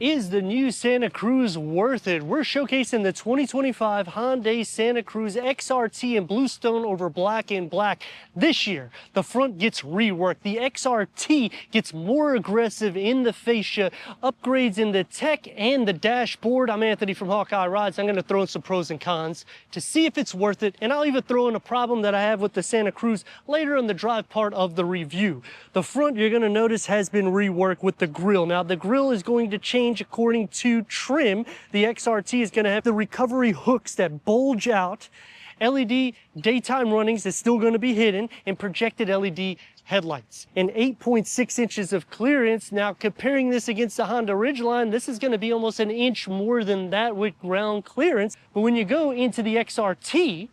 Is the new Santa Cruz worth it? We're showcasing the 2025 Hyundai Santa Cruz XRT in bluestone over black and black. This year, the front gets reworked. The XRT gets more aggressive in the fascia, upgrades in the tech and the dashboard. I'm Anthony from Hawkeye Rides. I'm going to throw in some pros and cons to see if it's worth it, and I'll even throw in a problem that I have with the Santa Cruz later in the drive part of the review. The front, you're going to notice, has been reworked with the grille. Now, the grille is going to change according to trim. The XRT is going to have the recovery hooks that bulge out. LED daytime runnings is still going to be hidden, and projected LED headlights. And 8.6 inches of clearance. Now, comparing this against the Honda Ridgeline, this is going to be almost an inch more than that with ground clearance. But when you go into the XRT,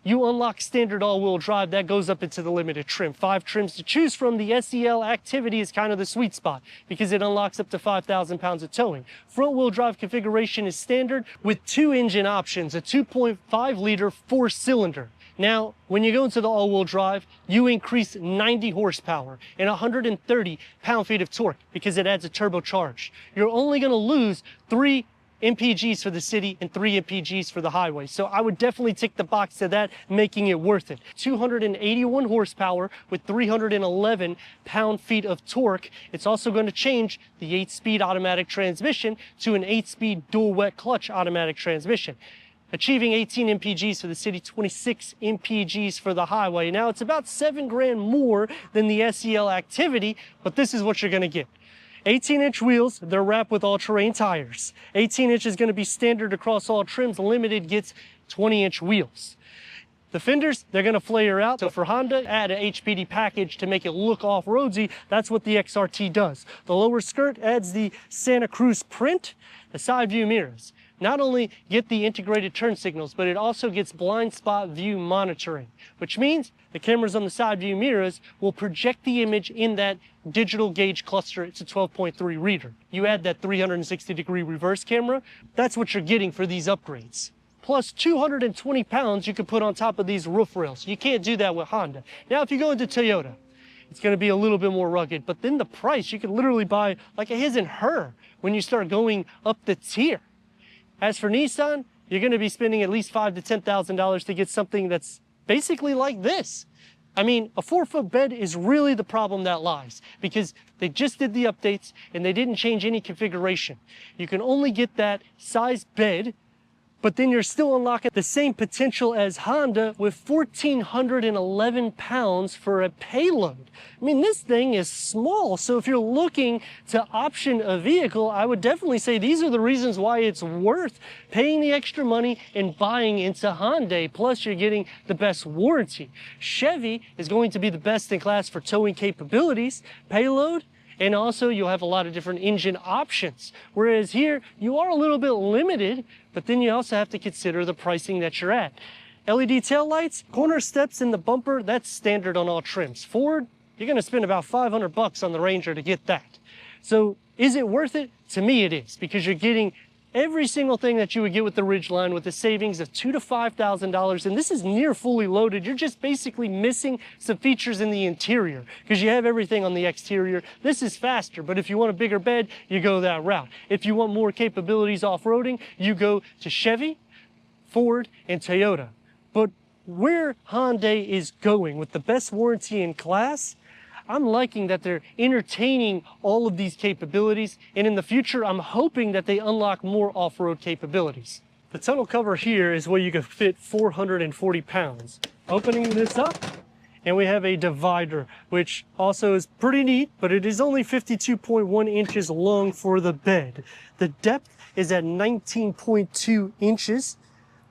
you unlock standard all-wheel drive. That goes up into the limited trim. 5 trims to choose from. The SEL Activity is kind of the sweet spot because it unlocks up to 5,000 pounds of towing. Front-wheel drive configuration is standard with 2 engine options, a 2.5-liter 4-cylinder. Now, when you go into the all-wheel drive, you increase 90 horsepower and 130 pound-feet of torque because it adds a turbocharged. You're only going to lose 3 MPGs for the city and 3 MPGs for the highway. So I would definitely tick the box to that, making it worth it. 281 horsepower with 311 pound-feet of torque. It's also going to change the 8-speed automatic transmission to an 8-speed dual wet clutch automatic transmission, achieving 18 MPGs for the city, 26 MPGs for the highway. Now, it's about $7 grand more than the SEL Activity, but this is what you're going to get. 18-inch wheels, they're wrapped with all-terrain tires. 18 inch is going to be standard across all trims. Limited gets 20-inch wheels. The fenders, they're going to flare out. So for Honda, add an HPD package to make it look off-roadsy. That's what the XRT does. The lower skirt adds the Santa Cruz print. The side view mirrors not only get the integrated turn signals, but it also gets blind spot view monitoring, which means the cameras on the side view mirrors will project the image in that digital gauge cluster. It's a 12.3 reader. You add that 360-degree reverse camera, that's what you're getting for these upgrades. Plus 220 pounds you can put on top of these roof rails. You can't do that with Honda. Now, if you go into Toyota, it's going to be a little bit more rugged, but then the price, you can literally buy like a his and her when you start going up the tier. As for Nissan, you're going to be spending at least $5,000 to $10,000 to get something that's basically like this. I mean, a 4-foot bed is really the problem that lies because they just did the updates and they didn't change any configuration. You can only get that size bed, but then you're still unlocking the same potential as Honda with 1,411 pounds for a payload. I mean, this thing is small, so if you're looking to option a vehicle, I would definitely say these are the reasons why it's worth paying the extra money and buying into Hyundai. Plus, you're getting the best warranty. Chevy is going to be the best in class for towing capabilities, payload, and also you'll have a lot of different engine options. Whereas here, you are a little bit limited, but then you also have to consider the pricing that you're at. LED taillights, corner steps in the bumper, that's standard on all trims. Ford, you're gonna spend about $500 on the Ranger to get that. So is it worth it? To me it is, because you're getting every single thing that you would get with the Ridgeline with a savings of $2,000 to $5,000, and this is near fully loaded. You're just basically missing some features in the interior because you have everything on the exterior. This is faster, but if you want a bigger bed, you go that route. If you want more capabilities off-roading, you go to Chevy, Ford, and Toyota. But where Hyundai is going with the best warranty in class, I'm liking that they're entertaining all of these capabilities, and in the future, I'm hoping that they unlock more off-road capabilities. The tonneau cover here is where you can fit 440 pounds. Opening this up, and we have a divider, which also is pretty neat, but it is only 52.1 inches long for the bed. The depth is at 19.2 inches,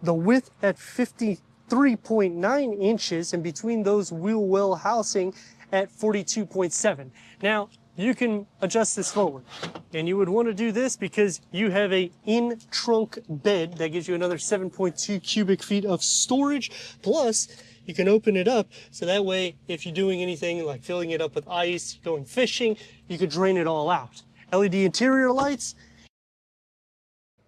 the width at 53.9 inches, and between those wheel well housing at 42.7. Now, you can adjust this forward, and you would want to do this because you have a in-trunk bed that gives you another 7.2 cubic feet of storage. Plus, you can open it up so that way, if you're doing anything like filling it up with ice, going fishing, you could drain it all out. LED interior lights.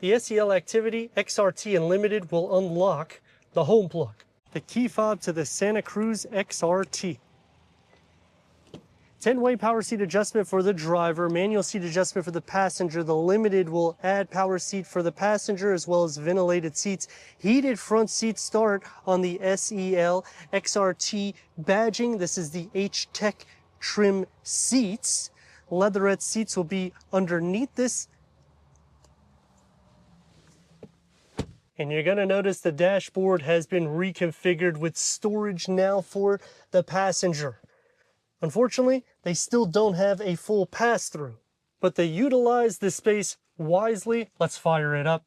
The SEL Activity, XRT, and Limited will unlock the home plug, the key fob to the Santa Cruz XRT. 10-way power seat adjustment for the driver, manual seat adjustment for the passenger. The Limited will add power seat for the passenger as well as ventilated seats. Heated front seat start on the SEL XRT badging. This is the H-Tech trim seats. Leatherette seats will be underneath this. And you're going to notice the dashboard has been reconfigured with storage now for the passenger. Unfortunately, they still don't have a full pass-through, but they utilize the space wisely. Let's fire it up.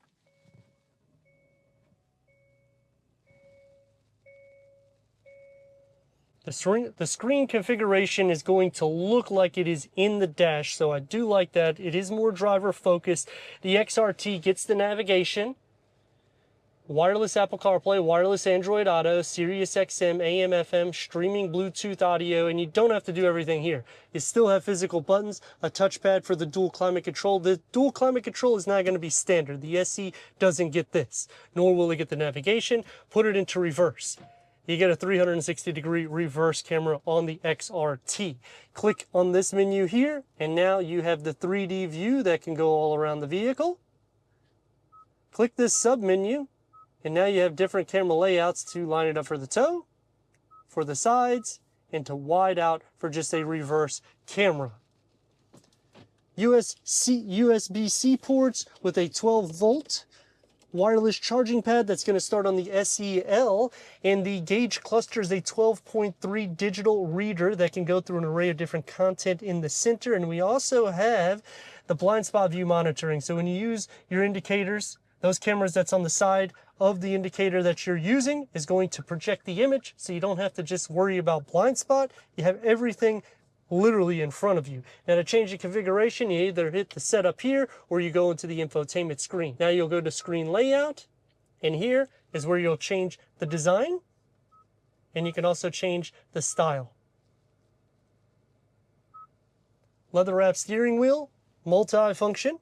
The screen configuration is going to look like it is in the dash, so I do like that. It is more driver focused. The XRT gets the navigation, wireless Apple CarPlay, wireless Android Auto, Sirius XM, AM, FM, streaming Bluetooth audio, and you don't have to do everything here. You still have physical buttons, a touchpad for the dual climate control. The dual climate control is not going to be standard. The SE doesn't get this, nor will it get the navigation. Put it into reverse. You get a 360-degree reverse camera on the XRT. Click on this menu here, and now you have the 3D view that can go all around the vehicle. Click this sub-menu, and now you have different camera layouts to line it up for the toe, for the sides, and to wide out for just a reverse camera. USB-C ports with a 12-volt wireless charging pad that's going to start on the SEL, and the gauge cluster is a 12.3 digital reader that can go through an array of different content in the center. And we also have the blind spot view monitoring. So when you use your indicators, those cameras that's on the side of the indicator that you're using is going to project the image, so you don't have to just worry about blind spot. You have everything literally in front of you. Now to change the configuration, you either hit the setup here or you go into the infotainment screen. Now you'll go to screen layout, and here is where you'll change the design, and you can also change the style. Leather wrap steering wheel, multi-function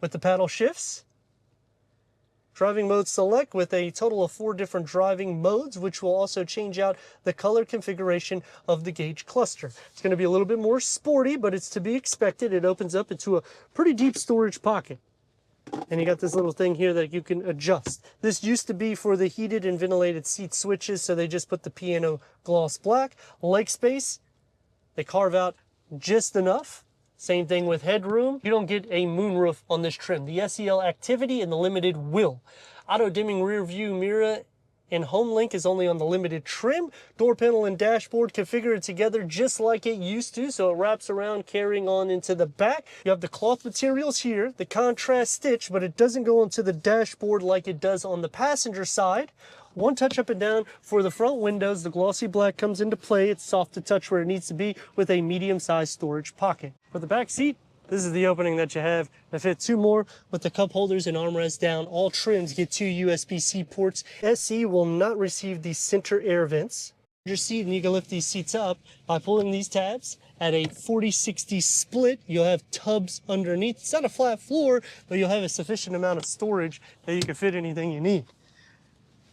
with the paddle shifts. Driving mode select with a total of 4 different driving modes, which will also change out the color configuration of the gauge cluster. It's going to be a little bit more sporty, but it's to be expected. It opens up into a pretty deep storage pocket. And you got this little thing here that you can adjust. This used to be for the heated and ventilated seat switches, so they just put the piano gloss black. Leg space, they carve out just enough. Same thing with headroom. You don't get a moonroof on this trim. The SEL Activity and the Limited will. Auto dimming rear view mirror and home link is only on the Limited trim. Door panel and dashboard configured together just like it used to, so it wraps around carrying on into the back. You have the cloth materials here, the contrast stitch, but it doesn't go onto the dashboard like it does on the passenger side. One touch up and down for the front windows. The glossy black comes into play. It's soft to touch where it needs to be with a medium-sized storage pocket. For the back seat, this is the opening that you have to fit 2 more with the cup holders and armrest down. All trims get 2 USB-C ports. SE will not receive the center air vents. Your seat, and you can lift these seats up by pulling these tabs. At a 40-60 split, you'll have tubs underneath. It's not a flat floor, but you'll have a sufficient amount of storage that you can fit anything you need.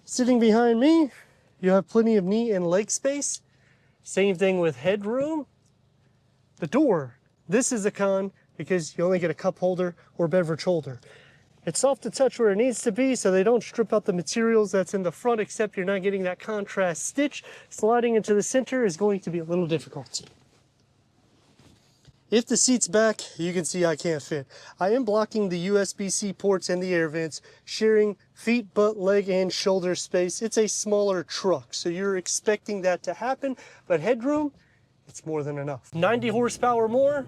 Sitting behind me, you have plenty of knee and leg space. Same thing with headroom. The door, this is a con because you only get a cup holder or beverage holder. It's soft to touch where it needs to be, so they don't strip out the materials that's in the front, except you're not getting that contrast stitch. Sliding into the center is going to be a little difficult. If the seat's back, you can see I can't fit. I am blocking the USB-C ports and the air vents, sharing feet, butt, leg, and shoulder space. It's a smaller truck, so you're expecting that to happen, but headroom, it's more than enough. 90 horsepower more.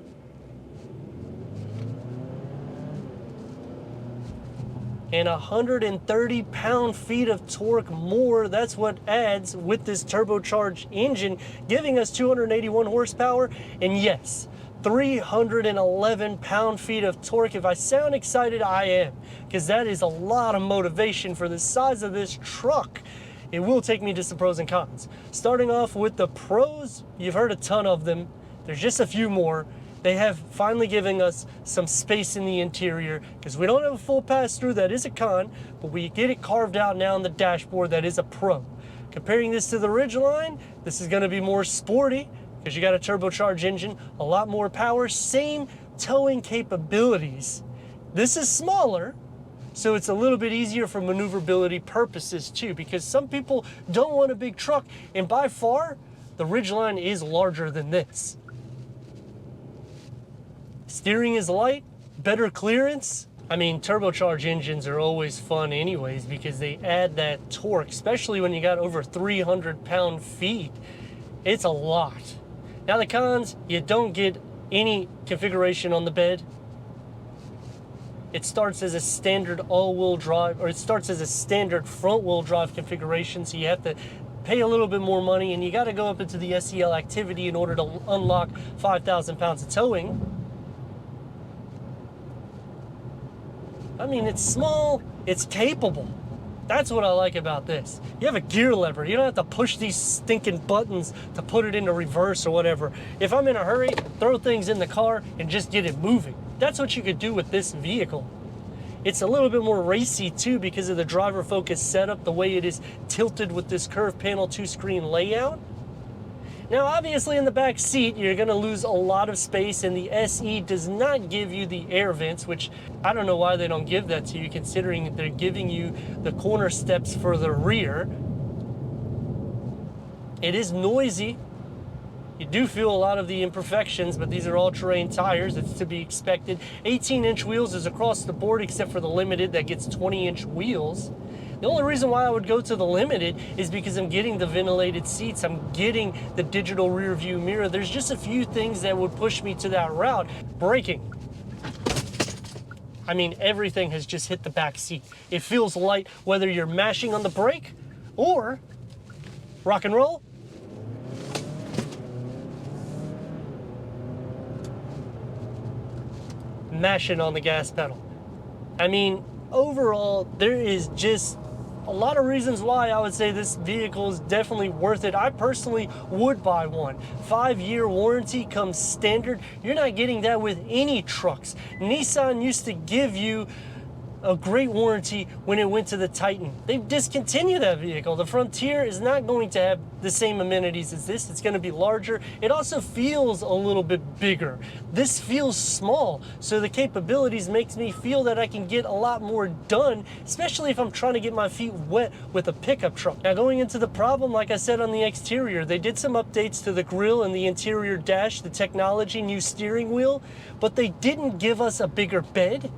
And 130 pound-feet of torque more. That's what adds with this turbocharged engine, giving us 281 horsepower. And yes, 311 pound-feet of torque. If I sound excited, I am, because that is a lot of motivation for the size of this truck. It will take me to some pros and cons. Starting off with the pros, you've heard a ton of them. There's just a few more. They have finally given us some space in the interior, because we don't have a full pass-through. That is a con, but we get it carved out now on the dashboard. That is a pro. Comparing this to the Ridgeline, this is going to be more sporty. because you got a turbocharged engine, a lot more power, same towing capabilities. This is smaller, so it's a little bit easier for maneuverability purposes too, because some people don't want a big truck, and by far, the Ridgeline is larger than this. Steering is light, better clearance. I mean, turbocharged engines are always fun anyways because they add that torque, especially when you got over 300 pound-feet. It's a lot. Now the cons, you don't get any configuration on the bed. It starts as a standard all-wheel drive, or it starts as a standard front-wheel drive configuration, so you have to pay a little bit more money, and you got to go up into the SEL activity in order to unlock 5,000 pounds of towing. I mean, it's small, it's capable. That's what I like about this. You have a gear lever. You don't have to push these stinking buttons to put it into reverse or whatever. If I'm in a hurry, throw things in the car and just get it moving. That's what you could do with this vehicle. It's a little bit more racy too because of the driver focus setup, the way it is tilted with this curved panel 2-screen layout. Now, obviously in the back seat, you're gonna lose a lot of space, and the SE does not give you the air vents, which I don't know why they don't give that to you, considering they're giving you the corner steps for the rear. It is noisy. You do feel a lot of the imperfections, but these are all-terrain tires. It's to be expected. 18-inch wheels is across the board, except for the Limited that gets 20-inch wheels. The only reason why I would go to the Limited is because I'm getting the ventilated seats, I'm getting the digital rear view mirror. There's just a few things that would push me to that route. Braking. I mean, everything has just hit the back seat. It feels light whether you're mashing on the brake or rock and roll. Mashing on the gas pedal. I mean, overall, there is just a lot of reasons why I would say this vehicle is definitely worth it. I personally would buy one. 5-year warranty comes standard. You're not getting that with any trucks. Nissan used to give you a great warranty when it went to the Titan. They've discontinued that vehicle. The Frontier is not going to have the same amenities as this. It's going to be larger. It also feels a little bit bigger. This feels small, so the capabilities makes me feel that I can get a lot more done, especially if I'm trying to get my feet wet with a pickup truck. Now, going into the problem, like I said on the exterior, they did some updates to the grille and the interior dash, the technology, new steering wheel, but they didn't give us a bigger bed.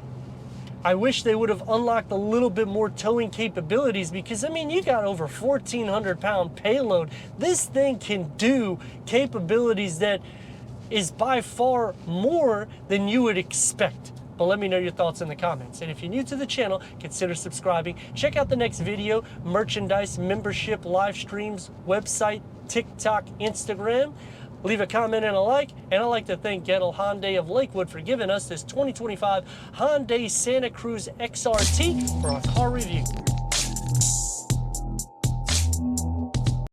I wish they would have unlocked a little bit more towing capabilities because, I mean, you got over 1,400 pound payload. This thing can do capabilities that is by far more than you would expect. But let me know your thoughts in the comments. And if you're new to the channel, consider subscribing. Check out the next video, merchandise, membership, live streams, website, TikTok, Instagram. Leave a comment and a like, and I'd like to thank Gettle Hyundai of Lakewood for giving us this 2025 Hyundai Santa Cruz XRT for our car review.